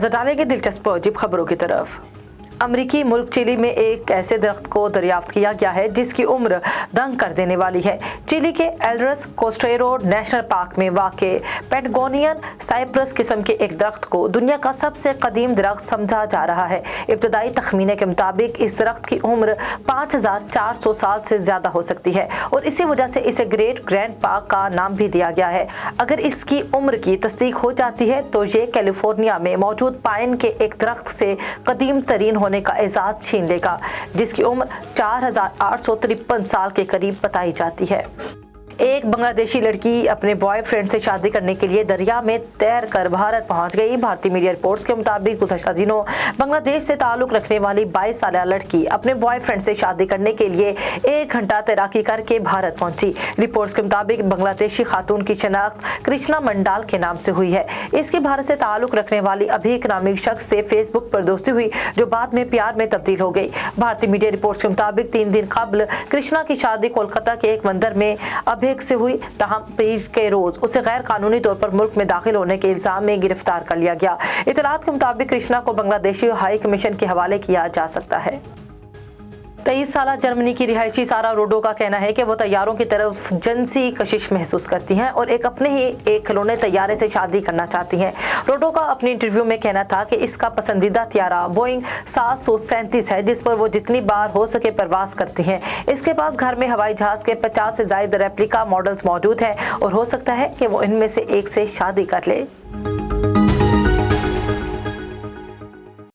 नजर डालेंगे दिलचस्प और अजीब खबरों की तरफ। अमरीकी मुल्क चिली में एक ऐसे दरख्त को दरियाफ्त किया गया है जिसकी उम्र दंग कर देने वाली है। चिली के एल्ड्रस कोस्टेरो नेशनल पार्क में वाक़े पैटागोनियन साइप्रस किस्म के एक दरख्त को दुनिया का सबसे कदीम दरख्त समझा जा रहा है। इब्तदाई तखमीने के मुताबिक इस दरख्त की उम्र 5400 साल से ज्यादा हो सकती है और इसी वजह से इसे ग्रेट ग्रैंड पार्क का नाम भी दिया गया है। अगर इसकी उम्र की तस्दीक हो जाती है तो ये कैलिफोर्निया में मौजूद पाइन के एक दरख्त से कदीम तरीन होने का एजाज छीन लेगा, जिसकी उम्र 4853 साल के करीब बताई जाती है। एक बांग्लादेशी लड़की अपने बॉयफ्रेंड से शादी करने के लिए दरिया में तैरकर भारत पहुंच गई। भारतीय मीडिया रिपोर्ट्स के मुताबिक गुज़श्ता दिनों बांग्लादेश से ताल्लुक रखने वाली 22 साल लड़की अपने बॉयफ्रेंड से शादी करने के लिए 1 घंटा तैराकी करके भारत पहुंची। रिपोर्ट्स के मुताबिक बांग्लादेशी खातून की शनाख्त कृष्णा मंडाल के नाम से हुई है। इसकी भारत से ताल्लुक रखने वाली अभीक नामी शख्स से फेसबुक पर दोस्ती हुई जो बाद में प्यार में तब्दील हो गई। भारतीय मीडिया रिपोर्ट्स के मुताबिक 3 दिन कबल कृष्णा की शादी कोलकाता के एक मंदिर में से हुई, तहम पीर के रोज उसे गैर कानूनी तौर पर मुल्क में दाखिल होने के इल्जाम में गिरफ्तार कर लिया गया। इतलात के मुताबिक कृष्णा को बांग्लादेशी हाई कमीशन के हवाले किया जा सकता है। 23 साल जर्मनी की रिहायशी सारा रोडो का कहना है कि वो तैयारों की तरफ जिनसी कशिश महसूस करती हैं और अपने ही एक खिलौने तैयारे से शादी करना चाहती हैं। रोडो का अपने इंटरव्यू में कहना था कि इसका पसंदीदा तैयारा बोइंग 737 है जिस पर वो जितनी बार हो सके परवाज करती हैं। इसके पास घर में हवाई जहाज के 50 से ज्यादा रेप्लिका मॉडल्स मौजूद हैं और हो सकता है कि वो इनमें से एक से शादी कर ले।